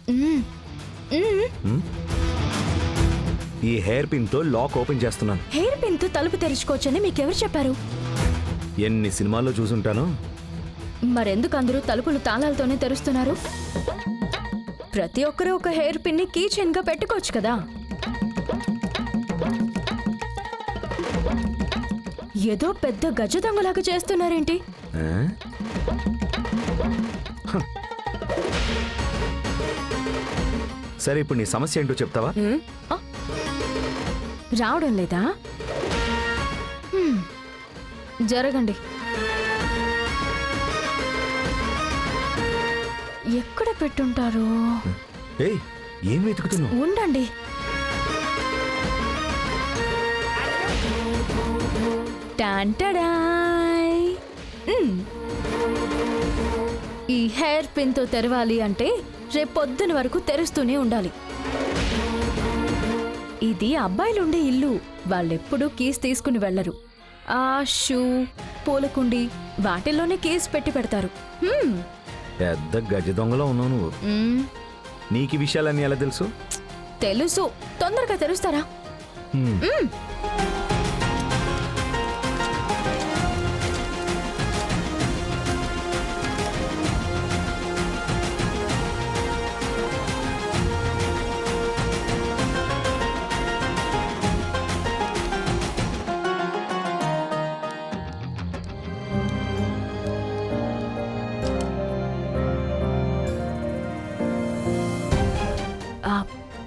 ఈ hair pin తో lock open చేస్తున్నాను. హెయిర్ పిన్ తో తలుపు తెరుచుకోవచ్చని మీకెవరు చెప్పారు? ఎన్ని సినిమాల్లో చూసుంటాను. మరెందుకు అందరూ తలుపులు తాళాలతోనే తెరుస్తున్నారు? ప్రతి ఒక్కరూ ఒక హెయిర్ పిన్ ని కీ చైన్ గా పెట్టుకోవచ్చు కదా. ఏదో పెద్ద గజ దొంగలాగా చేస్తున్నారేంటి? ఆ? సరే, ఇప్పుడు నీ సమస్య ఏంటో చెప్తావా? ఆ? రావడం లేదా? జరగండి. ఎక్కడ పెట్టుంటారు? ఏయ్, ఏం వెతుకుతున్నావు? ఉండండి. టాంటడాయ్. ఈ హెయిర్ పిన్ తో తెరవాలి అంటే రేపొద్దున వరకు తెరుస్తూనే ఉండాలి. ఇది అబ్బాయిలుండే ఇల్లు. వాళ్ళెప్పుడూ కీస్ తీసుకుని వెళ్లరు. ఆ షూ, పూలకుండి వాటిల్లోనే కీస్ పెట్టి పెడతారు. పెద్ద గజ దొంగలో ఉన్నావు నువ్వు. నీకు ఈ విషయాలన్నీ ఎలా తెలుసు? తెలుసు. తొందరగా తెరుస్తారా?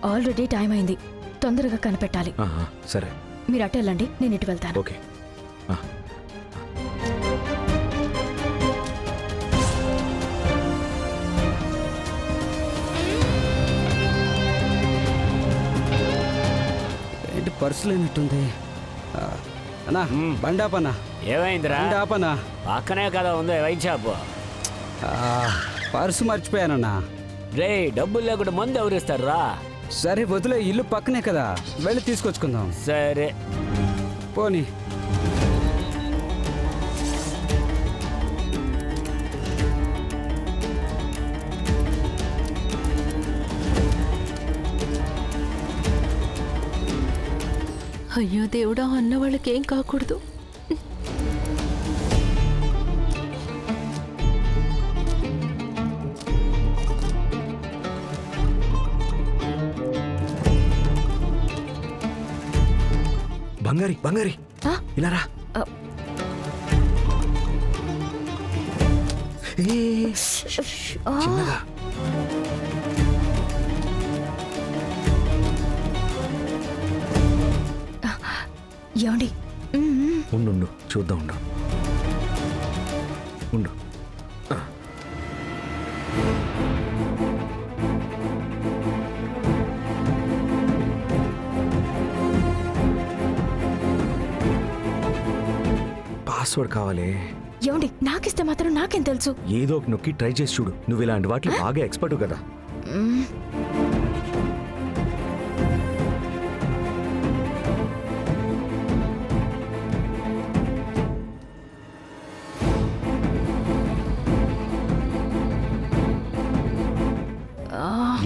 ఆల్రెడీ టైం అయింది. తొందరగా కనిపెట్టాలి. సరే, మీరు అటు వెళ్ళండి, నేను ఇటు వెళ్తాను. ఓకే. ఏంటి పర్సు లేనట్టుంది? అన్నా బండాపన్నా. ఏమైందిరా? బండాపన్నా. పక్కనే కదా ఉంది వైన్ షాప్. పర్సు మర్చిపోయానన్నా. రే, డబ్బులు లేకుండా మందు ఎవరిస్తారా? సరే వదిలే, ఇల్లు పక్కనే కదా, వెళ్ళి తీసుకొచ్చుకుందాం. సరే పోనీ. అయ్యో దేవుడా, అన్న వాళ్ళకేం కాకూడదు. బంగారి బంగారి, ఇలా రా. చిన్నగా. ఏమండి? ఉండు, చూద్దాం. ఉండు. పాస్వర్డ్ కావాలి. ఏమండి, నాకిస్తే మాత్రం నాకేం తెలుసు? ఏదో ఒక నొక్కి ట్రై చేసి చూడు. నువ్వు ఇలాంటి వాటిలో బాగా ఎక్స్పర్ట్ కదా.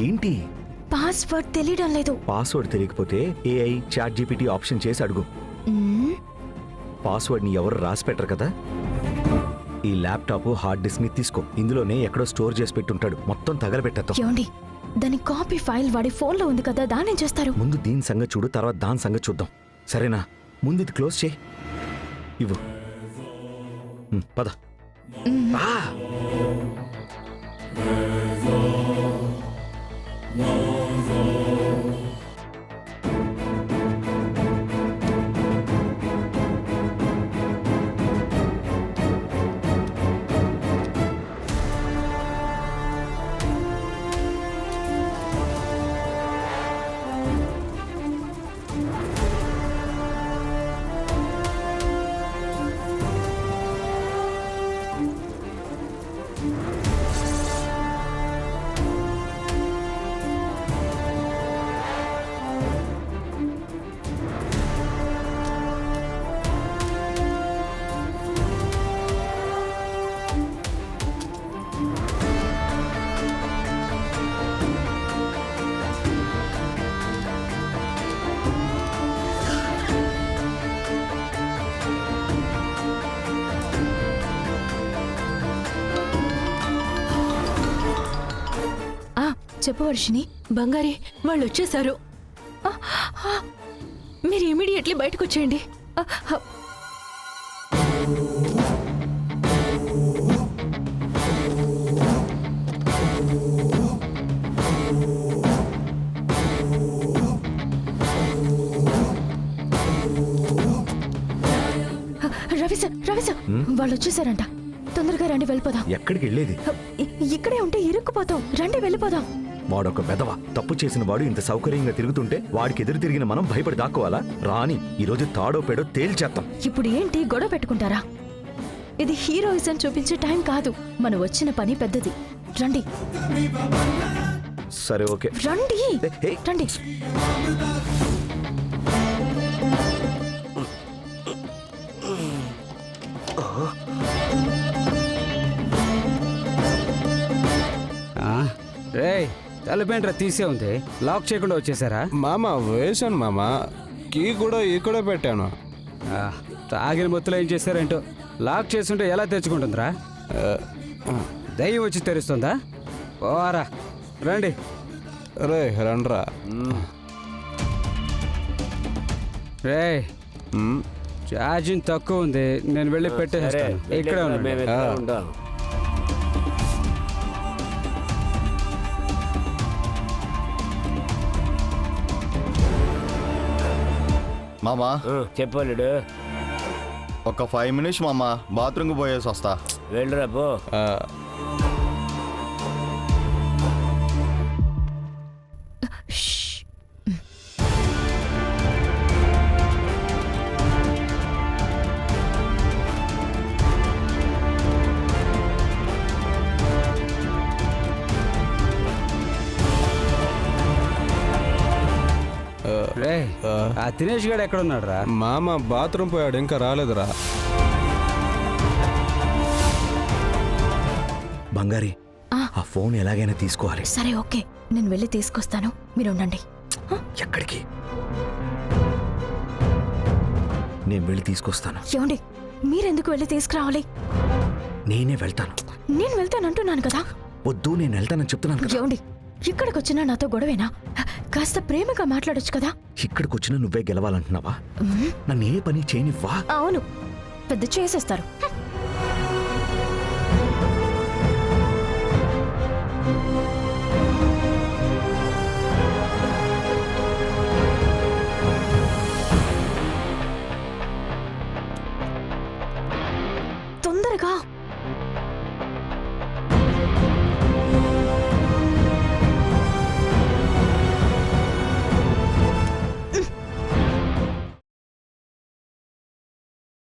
ఏంటి? పాస్వర్డ్ తెలియడం లేదు. పాస్వర్డ్ తెలియకపోతే ఏఐ చాట్ జీపీటీ ఆప్షన్ చేసి అడుగు. పాస్వర్డ్ ని ఎవరు రాసి పెట్టరు కదా. ఈ ల్యాప్టాప్ హార్డ్ డిస్క్ ని తీసుకో. ఇందులోనే ఎక్కడో స్టోర్ చేసి పెట్టుంటాడు. మొత్తం తగలబెట్టేద్దాం. ఏమండి, దాని కాపీ ఫైల్ వాడి ఫోన్ లో ఉంది కదా, దానేం చేస్తారు? ముందు దీని సంగతి చూడు, తర్వాత దాని సంగతి చూద్దాం. సరేనా? ముందు ఇది క్లోజ్ చేయి. ఇవ్వు. పద. చెప్పు వర్షిని. బంగారి వాళ్ళు వచ్చేసారు. మీరు ఇమీడియట్లీ బయటకు వచ్చేయండి. ఆ, ఆ, రవి సార్, రవి సార్, వాళ్ళు వచ్చేసారంట. తొందరగా రండి, వెళ్ళిపోదాం. ఎక్కడికి వెళ్ళేది? ఇక్కడే ఉంటే ఇరుక్కుపోతాం. రండి, వెళ్ళిపోదాం. వాడొక బెదవ. తప్పు చేసిన వాడు ఇంత సౌకర్యంగా తిరుగుతుంటే వాడికి ఎదురు తిరిగిన మనం భయపడి దాక్కోవాలా? రాని ఈరోజు తాడో పేడో తేల్చేద్దాం. ఇప్పుడు ఏంటి గొడవ పెట్టుకుంటారా? ఇది హీరోయిజం చూపించే టైం కాదు. మనం వచ్చిన పని పెద్దది. రండి, సరే ఓకే. రండి, ఏ, రండి. రే తలుపేంట్రా తీసే ఉంది, లాక్ చేయకుండా వచ్చేసారా? మామ వేసాను మామ, కీ కూడా ఇక్కడే పెట్టాను. తాగిన మొత్తులో ఏం చేశారేంటో. లాక్ చేస్తుంటే ఎలా తెచ్చుకుంటుందిరా? దయ్యం వచ్చి తెరుస్తుందా? పోరా, రండి. రే రండ్రా. రే ఛార్జింగ్ తక్కువ ఉంది, నేను వెళ్ళి సరే, పెట్టేస్తాను. ఇక్కడే మేము ఉన్నాడు. ఇక్కడే ఉంటాం. మామా చెప్పలేడు. ఒక 5 మినిట్స్ మామా, బాత్రూమ్కి పోయేసి వస్తా. వెళ్ళురా పో. షష్. రే ఆ దినేష్ గారు ఎక్కడ ఉన్నాడు రా? మామ బాత్రూమ్ పోయాడు, ఇంకా రాలేదురా. బంగారి, ఆ ఫోన్ ఎలాగైనా తీసుకోవాలి. సరే ఓకే, నేను వెళ్ళి తీసుకొస్తాను. మీరు ఉండండి. ఎక్కడికి? నేను వెళ్ళి తీసుకొస్తాను. ఏమండి, మీరెందుకు వెళ్ళి తీసుకురావాలి? నేనే వెళ్తాను. నేను వెళ్తానంటున్నాను కదా. వద్దు, నేను వెళ్తానని చెప్తున్నాను కదా. ఏమండి, ఇక్కడికి వచ్చినా నాతో గొడవేనా? కాస్త ప్రేమగా మాట్లాడొచ్చు కదా. ఇక్కడికి వచ్చినా నువ్వే గెలవాలంటున్నావా? నన్ను ఏ పని చేయనివ్వా? అవును, పెద్ద చేసేస్తారు. తొందరగా